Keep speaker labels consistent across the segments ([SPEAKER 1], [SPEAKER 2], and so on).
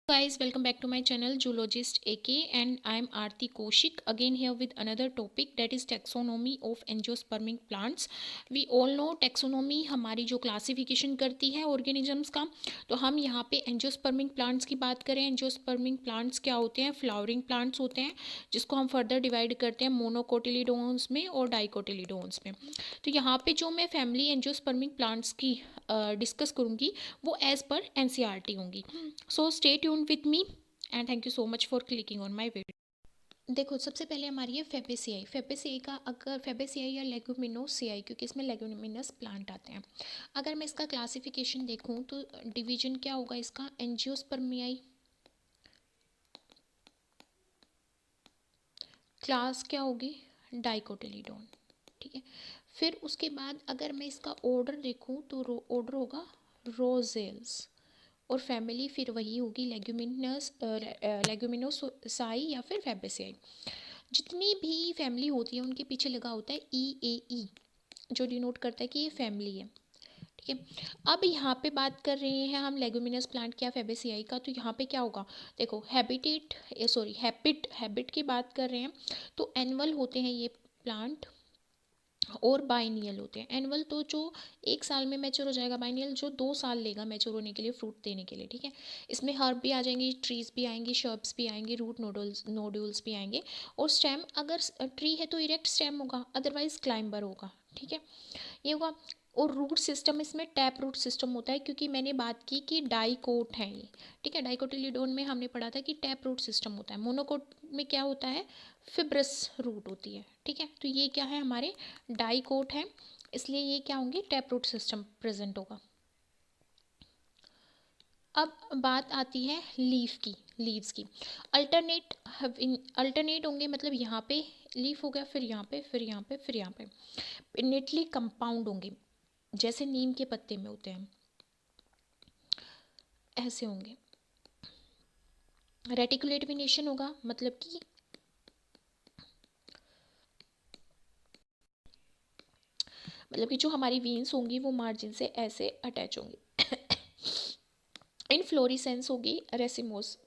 [SPEAKER 1] Guys, welcome back to my channel Zoologist AK, and I am Aarti Kaushik again here with another topic, that is taxonomy of angiospermic plants. We all know taxonomy हमारी जो classification करती है organisms का। तो हम यहाँ पे angiospermic plants की बात करें। एंजियोस्पर्मिक प्लांट्स क्या होते हैं? फ्लावरिंग प्लांट्स होते हैं, जिसको हम फर्दर डिवाइड करते हैं मोनोकोटिलीडोन्स में और डाइकोटिलीडोन्स में। तो यहाँ पे जो मैं फैमिली एंजियोस्पर्मिक प्लांट्स की डिस्कस करूँगी वो एज़ पर एनसीईआरटी होंगी। So stay tuned with me and thank you so much for clicking on my video. देखो, सबसे पहले हमारी है फेबेसियाई। फेबेसियाई का अगर फेबेसियाई या लेगुमिनोसियाई, क्योंकि इसमें लेगुमिनस प्लांट आते हैं। अगर मैं इसका क्लासिफिकेशन देखूं तो डिवीजन क्या होगा इसका? एंजियोस्पर्मियाई, क्लास क्या होगी? डाइकोटिलीडोन। ठीक है। फिर उसके बाद अगर मैं इसका ऑर्डर देखूं तो ऑर्डर होगा रोजेल्स, और फैमिली फिर वही होगी लेग्यूमिनोसाई या फिर फैबेसियाई। जितनी भी फैमिली होती है उनके पीछे लगा होता है ई, जो डिनोट करता है कि ये फैमिली है। ठीक है। अब यहाँ पे बात कर रहे हैं हम लेगुमिनस प्लांट क्या फैबेसियाई का, तो यहाँ पे क्या होगा? देखो, हैबिट की बात कर रहे हैं तो एनुअल होते हैं ये प्लांट और बाइनियल होते हैं। एनुअल तो जो एक साल में मैच्योर हो जाएगा, बाइनियल जो 2 साल लेगा मैच्योर होने के लिए, फ्रूट देने के लिए। ठीक है। इसमें हर्ब भी आ जाएंगी, ट्रीज भी आएंगी, शर्ब्स भी आएंगे, रूट नोड्यूल्स भी आएंगे। और स्टेम, अगर ट्री है तो इरेक्ट स्टेम होगा, अदरवाइज क्लाइंबर होगा। ठीक है, ये होगा। और रूट सिस्टम इसमें टैप रूट सिस्टम होता है, क्योंकि मैंने बात की कि डाइकोट है ये। ठीक है, डाइकोटिलीडोन में हमने पढ़ा था कि टैप रूट सिस्टम होता है। मोनोकोट में क्या होता है? फिब्रस रूट होती है। ठीक है, तो ये क्या है? हमारे डाइकोट है, इसलिए ये क्या होंगे? टैप रूट सिस्टम प्रेजेंट होगा। अब बात आती है लीव्स की। अल्टरनेट होंगे, मतलब यहाँ पे लीफ हो गया, फिर यहाँ पे, फिर यहाँ पे, फिर यहाँ पे। इनेटली कंपाउंड होंगे, जैसे नीम के पत्ते में होते हैं, ऐसे होंगे। रेटिकुलेट वेनेशन होगा, मतलब कि जो हमारी वीन्स होंगी वो मार्जिन से ऐसे अटैच होंगी। इनफ्लोरेसेंस होगी रेसिमोस,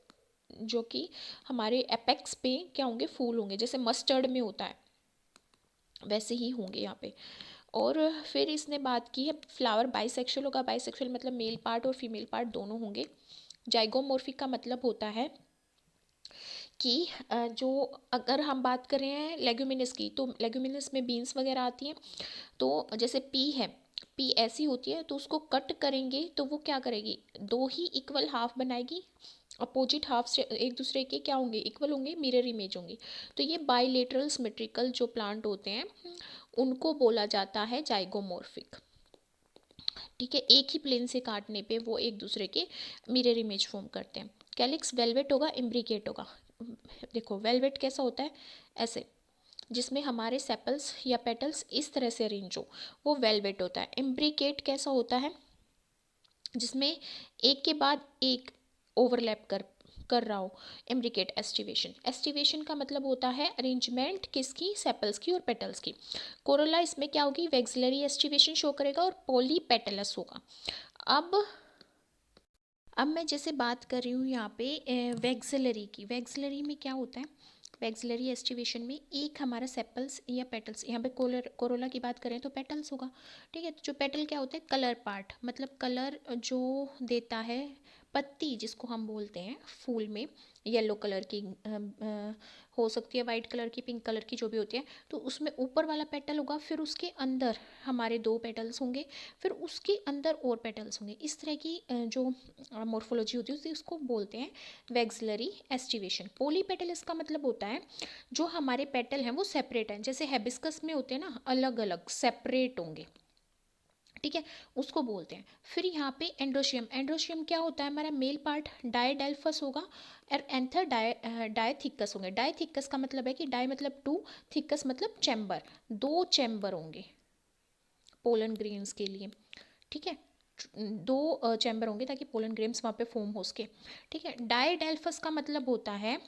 [SPEAKER 1] जो कि हमारे एपेक्स पे क्या होंगे? फूल होंगे, जैसे मस्टर्ड में होता है वैसे ही होंगे यहाँ पे। और फिर इसने बात की है फ्लावर बाइसेक्सुअल होगा। बाइसेक्सुअल मतलब मेल पार्ट और फीमेल पार्ट दोनों होंगे। जाइगोमॉर्फिक का मतलब होता है कि जो, अगर हम बात कर रहे हैं लेग्यूमिनस की, तो लेग्यूमिनस में बीन्स वगैरह आती हैं। तो जैसे पी है, पी ऐसी होती है, तो उसको कट करेंगे तो वो क्या करेगी? दो ही इक्वल हाफ बनाएगी। अपोजिट हाफ से एक दूसरे के क्या होंगे? इक्वल होंगे, मिरर इमेज होंगी। तो ये बाइलेटरल सिमेट्रिकल जो प्लांट होते हैं उनको बोला जाता है जाइगोमॉर्फिक। ठीक है, एक ही प्लेन से काटने पे वो एक दूसरे के मिरर इमेज फॉर्म करते हैं। कैलिक्स वेलवेट होगा, इम्ब्रिकेट होगा। देखो, वेलवेट कैसा होता है? ऐसे, जिसमें हमारे सेपल्स या पेटल्स इस तरह से अरेंज हो, वो वेलवेट होता है। इम्ब्रिकेट कैसा होता है? जिसमें एक के बाद एक ओवरलैप कर रहा हो, इम्ब्रिकेट। एस्टिवेशन, एस्टिवेशन का मतलब होता है अरेंजमेंट किसकी? सेपल्स की और पेटल्स की। कोरोला इसमें क्या होगी? वेक्सिलरी एस्टिवेशन शो करेगा और पॉलीपेटलस होगा। अब अब मैं जैसे बात कर रही हूँ यहाँ पे वेक्सिलरी की। वेक्सिलरी में क्या होता है? वेक्सिलरी एस्टिवेशन में एक हमारा सेपल्स या पेटल्स, यहाँ पे कोरोला की बात करें तो पेटल्स होगा। ठीक है, तो जो पेटल क्या होता है? कलर पार्ट, मतलब कलर जो देता है पत्ती, जिसको हम बोलते हैं फूल में। येलो कलर की हो सकती है, वाइट कलर की, पिंक कलर की, जो भी होती है। तो उसमें ऊपर वाला पेटल होगा, फिर उसके अंदर हमारे 2 पेटल्स होंगे, फिर उसके अंदर और पेटल्स होंगे। इस तरह की जो मॉर्फोलॉजी होती है उसको बोलते हैं वेक्सिलरी एस्टिवेशन। पोलीपेटल इसका मतलब होता है जो हमारे पेटल हैं वो सेपरेट हैं, जैसे हेबिस्कस में होते हैं ना, अलग अलग सेपरेट होंगे। ठीक है, उसको बोलते हैं। फिर यहाँ पे एंड्रोशियम, एंड्रोशियम क्या होता है? हमारा मेल पार्ट डायडेल्फस होगा और एंथर डायथिक्कस होंगे। डायथिक्कस का मतलब है कि डाई मतलब 2, थिक्कस मतलब चैम्बर, 2 चैम्बर होंगे पोलन ग्रेन्स के लिए। ठीक है, 2 चैम्बर होंगे ताकि पोलन ग्रेन्स वहाँ पे फॉर्म हो सके। ठीक है, डायडेल्फस का मतलब होता है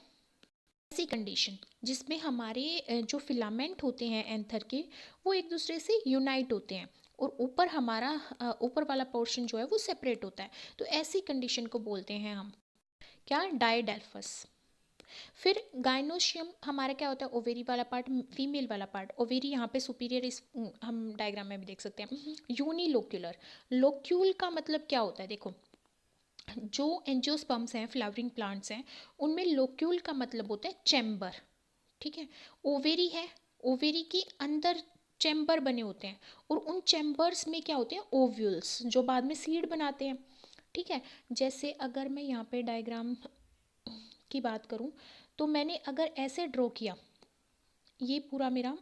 [SPEAKER 1] ऐसी कंडीशन जिसमें हमारे जो फिलामेंट होते हैं एंथर के, वो एक दूसरे से यूनाइट होते हैं, और ऊपर हमारा ऊपर वाला पोर्शन जो है वो सेपरेट होता है। तो ऐसी कंडीशन को बोलते हैं हम क्या, डायडेल्फस। फिर गाइनोशियम हमारा क्या होता है, ओवेरी वाला पार्ट, फीमेल वाला पार्ट, ओवेरी यहाँ पे सुपीरियर, इस हम डायग्राम में भी देख सकते हैं। यूनिलोक्यूलर, लोक्यूल का मतलब क्या होता है, देखो जो एंजियोस्पर्म्स हैं, फ्लावरिंग प्लांट्स हैं, उनमें लोक्यूल का मतलब होता है चैम्बर, ठीक है। ओवेरी है, ओवेरी के अंदर चैम्बर बने होते हैं, और उन चैम्बर्स में क्या होते हैं, ओव्यूल्स, जो बाद में सीड बनाते हैं, ठीक है। जैसे अगर मैं यहाँ पे डायग्राम की बात करूँ, तो मैंने अगर ऐसे ड्रॉ किया, ये पूरा मेरा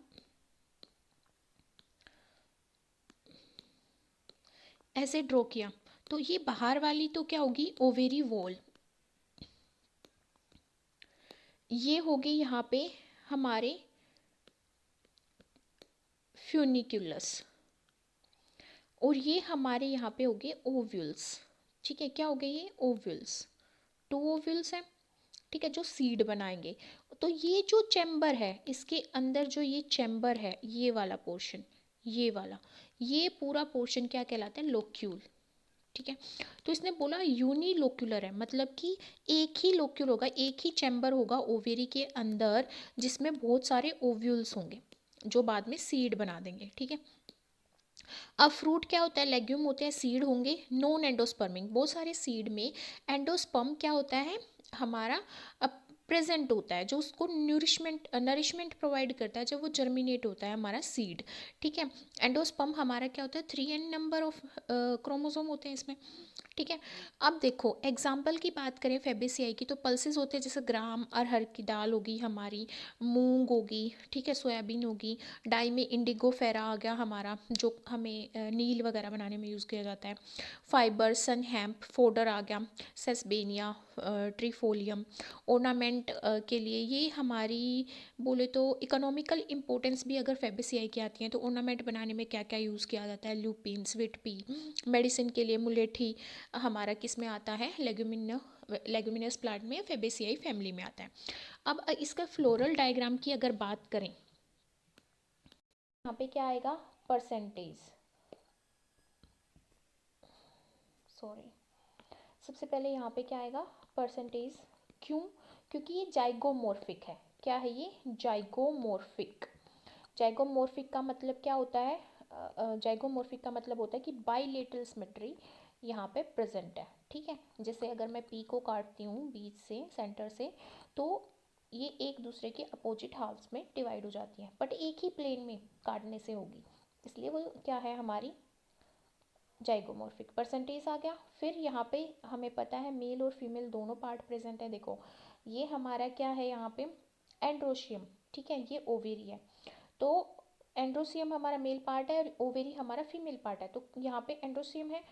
[SPEAKER 1] ऐसे ड्रॉ किया, तो ये बाहर वाली तो क्या होगी, ओवेरी वॉल, ये होगी यहाँ पे हमारे फ्यूनिक्यूलस, और ये हमारे यहाँ पे हो गए ओव्यूल्स, ठीक है। क्या हो गए ये, ओव्यूल्स, टू ओव्यूल्स हैं, ठीक है, जो सीड बनाएंगे। तो ये जो चैम्बर है, इसके अंदर जो ये चैम्बर है, ये वाला पोर्शन, ये वाला, ये पूरा पोर्शन क्या कहलाता है, लोक्यूल, ठीक है। तो इसने बोला यूनिलोक्यूलर है, मतलब कि एक ही लोक्यूल होगा, एक ही चैम्बर होगा ओवेरी के अंदर, जिसमें बहुत सारे ओव्यूल्स होंगे, जो बाद में सीड बना देंगे, ठीक है। अब फ्रूट क्या होता है, लेग्यूम होते हैं, सीड होंगे, नॉन एंडोस्पर्मिंग, बहुत सारे सीड में एंडोस्पर्म क्या होता है हमारा, प्रेजेंट होता है, जो उसको नरिशमेंट प्रोवाइड करता है जब वो जर्मिनेट होता है हमारा सीड, ठीक है। एंडोस्पर्म हमारा क्या होता है, 3n नंबर ऑफ क्रोमोसोम होते हैं इसमें, ठीक है। अब देखो एग्जाम्पल की बात करें फेबेसियाई की, तो पल्सेस होते हैं, जैसे ग्राम, अरहर की दाल होगी हमारी, मूंग होगी, ठीक है, सोयाबीन होगी, डाई में इंडिगो फेरा आ गया हमारा, जो हमें नील वगैरह बनाने में यूज़ किया जाता है, फाइबर, सन हैम्प, फोडर आ गया, सेसबेनिया, ट्रीफोलियम, ऑर्नामेंट के लिए, ये हमारी बोले तो इकोनॉमिकल इंपॉर्टेंस भी अगर फेबेसियाई की आती हैं, तो ऑर्नामेंट बनाने में क्या क्या यूज़ किया जाता है, ल्यूपिन, स्वीट पी, मेडिसिन के लिए मुलेठी हमारा किस में आता है, लेगुमिनस प्लांट में, फेबेसियाई फैमिली में आता है। अब इसका फ्लोरल डायग्राम की अगर बात करें, यहाँ पे क्या आएगा, परसेंटेज, सॉरी, सबसे पहले यहाँ पे क्या आएगा, परसेंटेज, क्यों, क्योंकि ये जाइगोमॉर्फिक है, क्या है ये, जाइगोमॉर्फिक। जाइगोमॉर्फिक का मतलब क्या होता है, जाइगोमॉर्फिक का मतलब होता है कि बाइलेटरल सिमेट्री यहाँ पे प्रेजेंट है, ठीक है। जैसे अगर मैं पी को काटती हूँ बीच से, सेंटर से, तो ये एक दूसरे के अपोजिट हाफ्स में डिवाइड हो जाती है, बट एक ही प्लेन में काटने से होगी, इसलिए वो क्या है हमारी जाइगोमॉर्फिक। परसेंटेज आ गया। फिर यहाँ पे हमें पता है मेल और फीमेल दोनों पार्ट प्रेजेंट है, देखो ये हमारा क्या है यहाँ पे, एंड्रोशियम, ठीक है, ये ओवेरी है, तो एंड्रोसियम हमारा मेल पार्ट है और ओवेरी हमारा फीमेल पार्ट है, तो यहाँ पे एंड्रोसियम है,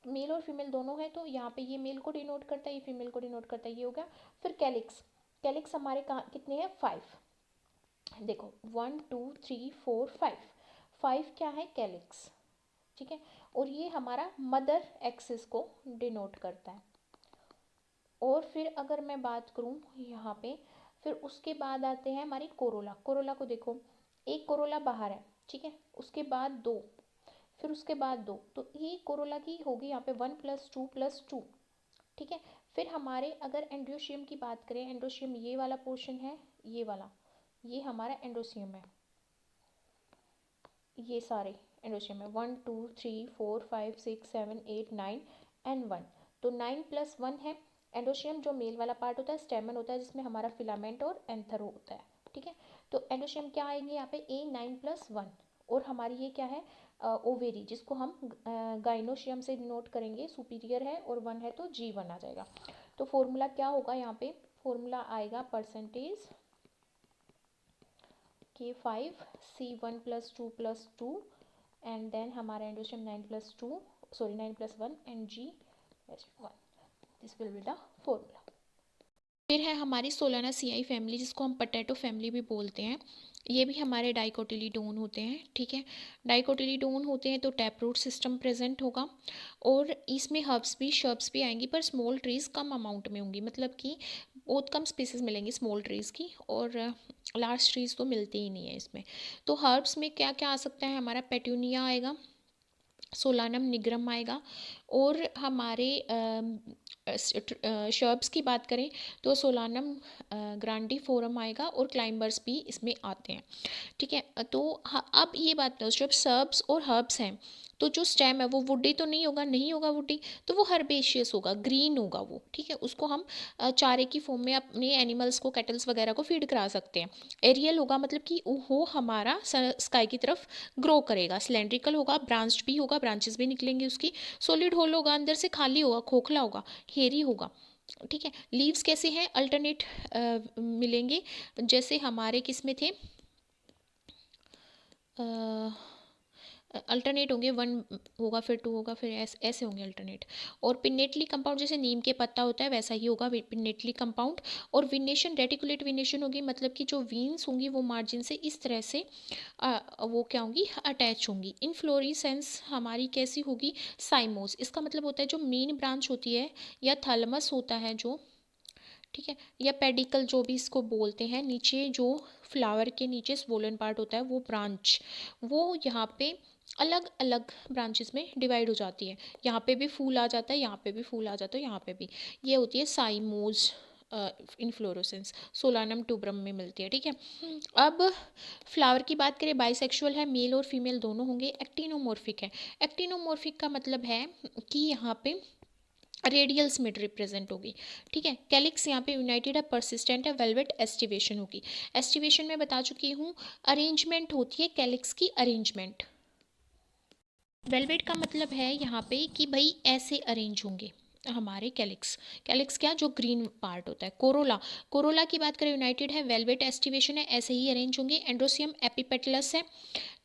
[SPEAKER 1] मेल और फीमेल दोनों है, तो यहाँ पे ये मेल को डिनोट करता है, ये फीमेल को डिनोट करता है, ये हो गया। फिर कैलिक्स, कैलिक्स हमारे कहाँ कितने हैं, 5, देखो 1 2 3 4 5, 5 क्या है, कैलिक्स, ठीक है। और ये हमारा मदर एक्सिस को डिनोट करता है। और फिर अगर मैं बात करूँ यहाँ पे, फिर उसके बाद आते हैं हमारी कोरोला, कोरोला को देखो, एक कोरोला बाहर है, ठीक है, उसके बाद दो, फिर उसके बाद दो, तो ये कोरोला की होगी यहाँ पे 1 + 2 + 2, ठीक है। फिर हमारे अगर एंड्रोशियम की बात करें, एंड्रोशियम ये वाला पोर्शन है, ये वाला, ये हमारा एंड्रोशियम है, ये सारे एंड्रोशियम है, 1 2 3 4 5 6 7 8 9 एंड 1, तो 9 + 1 है एंडोशियम, जो मेल वाला पार्ट होता है, स्टेमन होता है, जिसमें हमारा फिलामेंट और एंथर होता है, ठीक है। तो एंडोशियम क्या आएंगे यहाँ पे, ए 9 + 1, और हमारी ये क्या है, ओवेरी, जिसको हम गाइनोशियम से नोट करेंगे, सुपीरियर है और 1 है तो G1 आ जाएगा। तो फॉर्मूला क्या होगा यहाँ पे, फॉर्मूला आएगा percentage K5 C1 + 2 + 2, and then हमारा एंडोशियम 9 + 2, sorry 9 + 1 and G1, this will be the formula. फिर है हमारी सोलानासियाई फैमिली, जिसको हम पोटैटो फैमिली भी बोलते हैं, ये भी हमारे डाइकोटिलीडोन होते हैं, ठीक है। डाइकोटिलीडोन होते हैं तो टैप रूट सिस्टम प्रेजेंट होगा, और इसमें हर्ब्स भी, शर्ब्स भी आएंगी, पर स्मॉल ट्रीज़ कम अमाउंट में होंगी, मतलब कि बहुत कम स्पीसीज मिलेंगी स्मॉल ट्रीज़ की, और लार्ज ट्रीज़ तो मिलती ही नहीं है इसमें। तो हर्ब्स में क्या क्या आ सकता है, हमारा पेटूनिया आएगा, सोलानम निग्रम आएगा, और हमारे शर्ब्स की बात करें तो सोलानम ग्रांडिफोरम आएगा और क्लाइंबर्स भी इसमें आते हैं। ठीक है, तो अब ये बात करो, जब सर्ब्स और हर्ब्स हैं तो जो स्टेम है वो वुडी तो नहीं होगा, नहीं होगा वुडी, तो वो हर्बेशियस होगा, ग्रीन होगा वो। ठीक है, उसको हम चारे की फॉर्म में अपने एनिमल्स को, कैटल्स वगैरह को फीड करा सकते हैं। एरियल होगा मतलब कि वो हमारा स्काई की तरफ ग्रो करेगा। सिलेंड्रिकल होगा, ब्रांच्ड भी होगा, ब्रांचेस भी निकलेंगी उसकी। सॉलिड होल होगा, अंदर से खाली होगा, खोखला होगा, हेरी होगा। ठीक है, लीव्स कैसे हैं, अल्टरनेट मिलेंगे, जैसे हमारे किस में थे, अल्टरनेट होंगे, वन होगा फिर टू होगा फिर ऐसे होंगे अल्टरनेट। और पिनेटली कंपाउंड जैसे नीम के पत्ता होता है वैसा ही होगा पिनेटली कंपाउंड। और विनेशन, रेटिकुलेट विनेशन होगी, मतलब कि जो वीन्स होंगी वो मार्जिन से इस तरह से वो क्या होंगी, अटैच होंगी। इनफ्लोरेसेंस हमारी कैसी होगी, साइमोस, इसका मतलब होता है जो मेन ब्रांच होती है या थैलमस होता है जो, ठीक है, या पेडिकल जो भी इसको बोलते हैं, नीचे जो फ्लावर के नीचे स्वोलन पार्ट होता है वो ब्रांच, वो यहाँ पे अलग अलग ब्रांचेस में डिवाइड हो जाती है। यहाँ पे भी फूल आ जाता है, यहाँ पे भी फूल आ जाता है, यहाँ पे भी। ये होती है साइमोज इन्फ्लोरोसेंस, सोलानम ट्यूब्रम में मिलती है। ठीक है, अब फ्लावर की बात करें, बाइसेक्सुअल है, मेल और फीमेल दोनों होंगे। एक्टिनोमॉर्फिक है, एक्टिनोमॉर्फिक का मतलब है कि यहाँ पे रेडियल सिमेट रिप्रेजेंट होगी। ठीक है, कैलिक्स यहाँ पे यूनाइटेड है, परसिस्टेंट है, वेलवेट एस्टिवेशन होगी। एस्टिवेशन में बता चुकी हूँ, अरेंजमेंट होती है कैलिक्स की, अरेंजमेंट। वेलवेट का मतलब है यहाँ पे कि भाई ऐसे अरेंज होंगे हमारे कैलिक्स। कैलिक्स क्या, जो ग्रीन पार्ट होता है। कोरोला, कोरोला की बात करें यूनाइटेड है, वेलवेट एस्टिवेशन है, ऐसे ही अरेंज होंगे। एंड्रोसियम एपिपेटलस है।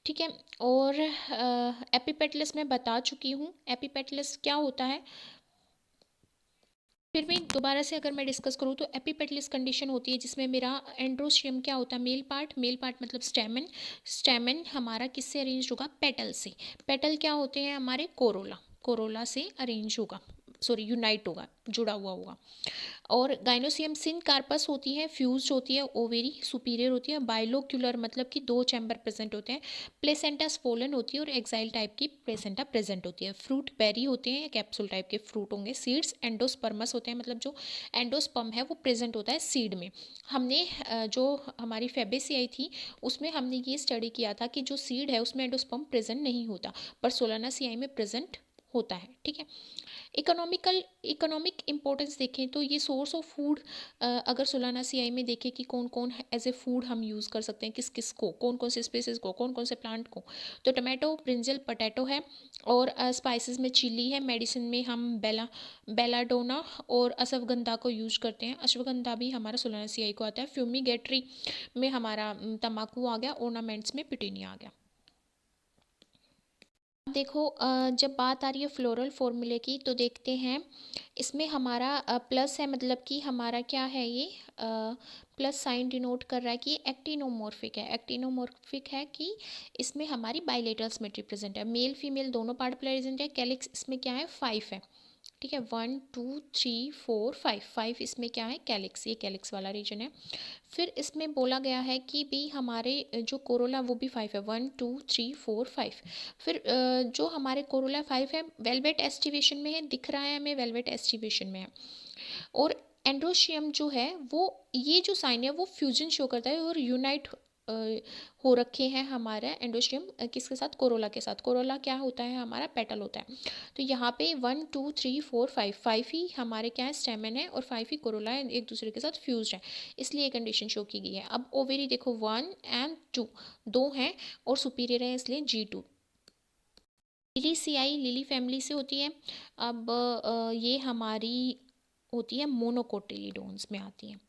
[SPEAKER 1] ठीक है, और एपिपेटलस में बता चुकी हूँ, एपिपेटलस क्या होता है। फिर भी दोबारा से अगर मैं डिस्कस करूँ तो एपिपेटलिस कंडीशन होती है जिसमें मेरा एंड्रोस्टियम क्या होता है, मेल पार्ट, मेल पार्ट मतलब स्टेमन, स्टेमन हमारा किससे अरेंज होगा, पेटल से। पेटल क्या होते हैं हमारे, कोरोला, कोरोला से अरेंज होगा, सॉरी यूनाइट होगा, जुड़ा हुआ होगा। और गाइनोसियम सिन कार्पस होती है, फ्यूज होती है, ओवेरी सुपीरियर होती है, बाइलोक्यूलर मतलब कि दो चैम्बर प्रेजेंट होते हैं, प्लेसेंटा स्पोलन होती है और एक्साइल टाइप की प्लेसेंटा प्रेजेंट होती है। फ्रूट बेरी होते हैं, कैप्सूल टाइप के फ्रूट होंगे। सीड्स एंडोस्पर्मस होते हैं, मतलब जो एंडोस्पर्म है वो प्रेजेंट होता है सीड में। हमने जो हमारी फेबेसियाई थी उसमें हमने ये स्टडी किया था कि जो सीड है उसमें एंडोस्पर्म प्रेजेंट नहीं होता, पर सोलानासियाई में प्रेजेंट होता है। ठीक है, इकोनॉमिक इंपॉर्टेंस देखें तो ये सोर्स ऑफ फूड, अगर सोलानासियाई में देखें कि कौन कौन एज ए फूड हम यूज़ कर सकते हैं, किस किस को, कौन कौन से स्पेसिस को, कौन कौन से प्लांट को, तो टमाटो, ब्रिंजल, पोटैटो है। और स्पाइसेस में चिली है। मेडिसिन में हम बेलाडोना और अश्वगंधा को यूज करते हैं। अश्वगंधा भी हमारा सोलानासियाई को आता है। फ्यूमीगेट्री में हमारा तम्बाकू आ गया, ऑर्नामेंट्स में पिटूनिया आ गया। देखो, जब बात आ रही है फ्लोरल फॉर्मूले की तो देखते हैं, इसमें हमारा प्लस है, मतलब कि हमारा क्या है ये, प्लस साइन डिनोट कर रहा है कि एक्टिनोमॉर्फिक है। एक्टिनोमॉर्फिक है कि इसमें हमारी बाइलेटरल सिमेट्री प्रेजेंट है, मेल फीमेल दोनों पार्ट प्रेजेंट है। कैलिक्स इसमें क्या है, 5 है। ठीक है, 1 2 3 4 5, 5 इसमें क्या है, कैलिक्स, ये कैलिक्स वाला रीजन है। फिर इसमें बोला गया है कि भी हमारे जो कोरोला वो भी 5 है, 1 2 3 4 5। फिर जो हमारे कोरोला 5 है वेलवेट एस्टिवेशन में है, दिख रहा है हमें वेलवेट एस्टिवेशन में है। और एंड्रोशियम जो है वो, ये जो साइन है वो फ्यूजन शो करता है और यूनाइट हो रखे हैं हमारा एंडोस्टियम किसके साथ, कोरोला के साथ। कोरोला क्या होता है हमारा, पेटल होता है। तो यहाँ पे 1 2 3 4 5, 5 ही हमारे क्या है, स्टेमन है, और 5 ही कोरोला है, एक दूसरे के साथ फ्यूज है, इसलिए ये कंडीशन शो की गई है। अब ओवेरी देखो 1 एंड 2, दो हैं और सुपीरियर है इसलिए G2। लिली सियाई लिली फैमिली से होती है। अब ये हमारी होती है मोनोकोटिलीडोन्स में आती है।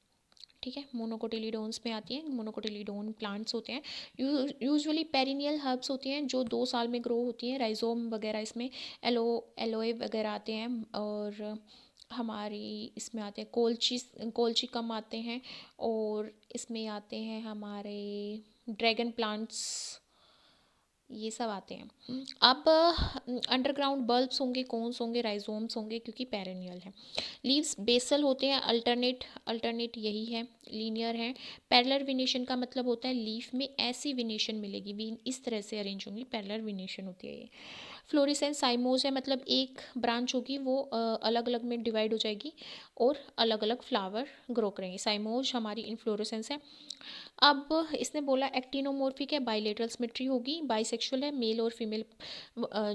[SPEAKER 1] ठीक है, मोनोकोटिलीडोन्स में आती हैं। मोनोकोटिलीडोन प्लांट्स होते हैं, यूजुअली पेरिनियल हर्ब्स होती हैं जो 2 साल में ग्रो होती हैं। राइजोम वगैरह इसमें एलोए वगैरह आते हैं। और हमारी इसमें आते हैं कोलचिकम आते हैं, और इसमें आते हैं हमारे ड्रैगन प्लांट्स, ये सब आते हैं। अब अंडरग्राउंड बल्ब्स होंगे, कोन्स होंगे, राइजोम्स होंगे, क्योंकि पेरेनियल है। लीव्स बेसल होते हैं, अल्टरनेट, अल्टरनेट यही है, लीनियर है। पैरेलल विनेशन का मतलब होता है लीफ में ऐसी विनेशन मिलेगी, वीन इस तरह से अरेंज होंगी, पैरेलल विनेशन होती है ये। फ्लोरेसेंस साइमोस है, मतलब एक ब्रांच होगी वो अलग अलग में डिवाइड हो जाएगी और अलग अलग फ्लावर ग्रो करेंगे। साइमोस हमारी इनफ्लोरेसेंस है। अब इसने बोला एक्टिनोमोर्फिक है, बाइलेटरल सिमेट्री होगी, बाइसेक्सुअल है, मेल और फीमेल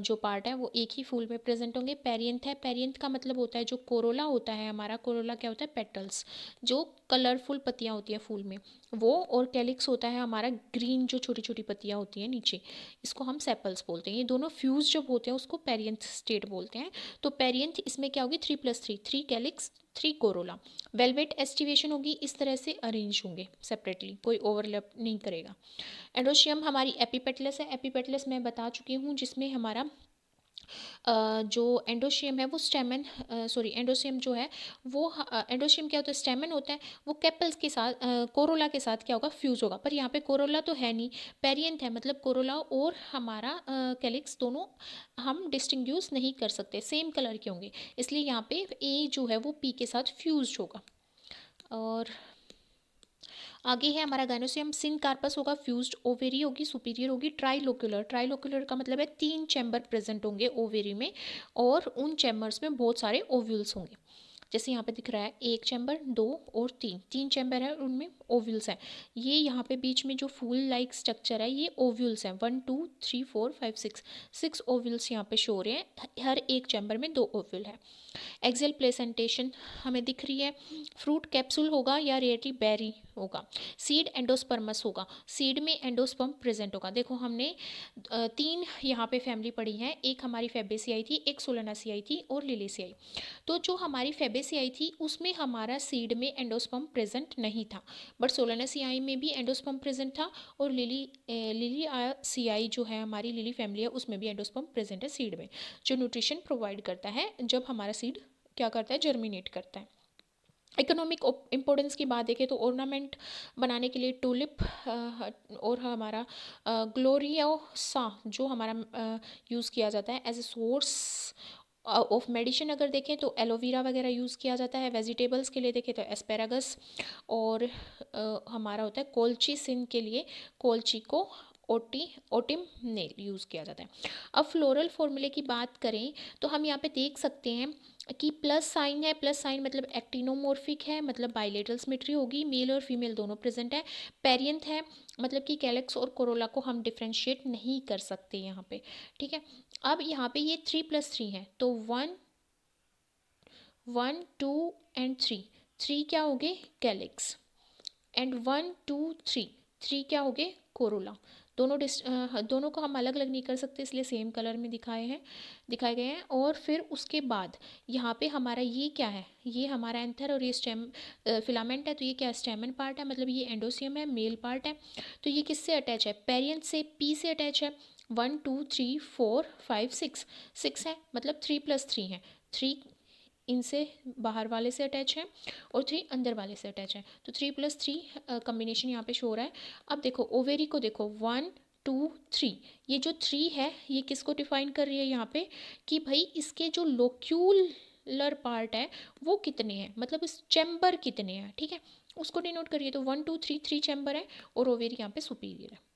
[SPEAKER 1] जो पार्ट है वो एक ही फूल में प्रेजेंट होंगे। पेरियंथ है, पेरियंथ का मतलब होता है जो कोरोला होता है हमारा, कोरोला क्या होता है, पेटल्स, जो कलरफुल पत्तियां होती हैं फूल में वो, और कैलिक्स होता है हमारा ग्रीन जो छोटी छोटी पत्तियां होती हैं नीचे, इसको हम सेपल्स बोलते हैं। ये दोनों फ्यूज जब होते हैं उसको पेरियंथ स्टेट बोलते हैं। तो पेरियंथ इसमें क्या होगी, 3+3, 3 कैलिक्स 3 कोरोला। वेलवेट एस्टिवेशन होगी, इस तरह से अरेंज होंगे सेपरेटली, कोई ओवरलैप नहीं करेगा। एंडोशियम हमारी एपिपेटलस है, एपिपेटलस मैं बता चुकी हूँ, जिसमें हमारा जो एंडोशियम है वो स्टेमन, सॉरी एंडोशियम जो है वो एंडोशियम क्या होता है, स्टेमन होता है, वो कैपल्स के साथ कोरोला के साथ क्या होगा, फ्यूज होगा। पर यहाँ पे कोरोला तो है नहीं, पेरियंथ है, मतलब कोरोला और हमारा कैलिक्स दोनों हम डिस्टिंग्विश नहीं कर सकते, सेम कलर के होंगे, इसलिए यहाँ पे ए जो है वो पी के साथ फ्यूज होगा। और आगे है हमारा गाइनोसियम सिन कार्पस होगा, फ्यूज्ड ओवेरी होगी, सुपीरियर होगी, ट्राइलोक्युलर, ट्राइलोक्युलर का मतलब है 3 चैम्बर प्रेजेंट होंगे ओवेरी में, और उन चैम्बर्स में बहुत सारे ओव्यूल्स होंगे। जैसे यहाँ पे दिख रहा है 1 चैम्बर, 2 और 3, 3 चैम्बर है, उनमें ओव्यूल्स हैं। ये यहाँ पे बीच में जो फूल लाइक स्ट्रक्चर है ये ओव्यूल्स हैं, 1 2 3 4 5 6 ओव्यूल्स यहाँ पे शो हो रहे हैं, हर एक चैम्बर में 2 ओव्यूल है। एक्सेल प्लेसेंटेशन हमें दिख रही है, फ्रूट कैप्सूल होगा या रेयरली बेरी होगा। सीड एंडोस्पर्मस होगा, सीड में एंडोस्पर्म प्रेजेंट होगा। देखो हमने 3 यहाँ पे फैमिली पढ़ी है, एक हमारी फेबेसियाई थी, एक सोलेनासियाई थी और लिलिसियाई। तो जो हमारी फेबेसियाई थी उसमें हमारा सीड में एंडोस्पर्म प्रेजेंट नहीं था, बट सोलेनासियाई में भी एंडोस्पर्म प्रेजेंट था, और लिलिसियाई जो है हमारी लिली फैमिली है उसमें भी एंडोस्पर्म प्रेजेंट है सीड में, जो न्यूट्रिशन प्रोवाइड करता है जब हमारा सीड क्या करता है, जर्मिनेट करता है। इकोनॉमिक इम्पोर्टेंस की बात देखें तो ऑर्नामेंट बनाने के लिए टूलिप और हमारा ग्लोरियोसा जो हमारा यूज़ किया जाता है as a source of medicine. अगर देखें तो एलोवेरा वगैरह यूज़ किया जाता है। वेजिटेबल्स के लिए देखें तो एस्पेरागस, और हमारा होता है कोल्चिसिन के लिए कोल्ची को ओटिम नेल यूज़ किया जाता है। अब फ्लोरल फॉर्मूले की बात करें तो हम यहाँ पे देख सकते हैं कि प्लस साइन है, प्लस साइन मतलब एक्टिनोमोर्फिक है, मतलब बाइलेटरल सिमेट्री होगी, मेल और फीमेल दोनों प्रेजेंट है। पेरियंथ है, मतलब कि कैलेक्स और कोरोला को हम डिफ्रेंशिएट नहीं कर सकते यहाँ पे, ठीक है। अब यहाँ पे ये 3+3 है, तो 1 1 2 एंड 3, 3 क्या हो गए, कैलेक्स, एंड 1 2 3, 3 क्या हो गए, कोरोला। दोनों को हम अलग अलग नहीं कर सकते, इसलिए सेम कलर में दिखाए गए हैं। और फिर उसके बाद यहाँ पे हमारा ये क्या है, ये हमारा एंथर और ये स्टेम फिलामेंट है, तो ये क्या स्टेमन पार्ट है, मतलब ये एंडोसियम है, मेल पार्ट है। तो ये किससे अटैच है, पेरियंथ से, पी से अटैच है। 1 2 3 4 5 6, 6 है, मतलब 3+3 है, 3 इनसे बाहर वाले से अटैच है और 3 अंदर वाले से अटैच है, तो 3+3 कम्बिनेशन यहाँ पे शो हो रहा है। अब देखो ओवेरी को देखो, 1 2 3, ये जो 3 है ये किसको डिफाइन कर रही है यहाँ पे, कि भाई इसके जो लोक्यूलर पार्ट है वो कितने हैं, मतलब इस चैम्बर कितने हैं, ठीक है, उसको डिनोट करिए। तो 1 2 3, 3 चैम्बर है और ओवेरी यहाँ पे सुपीरियर है।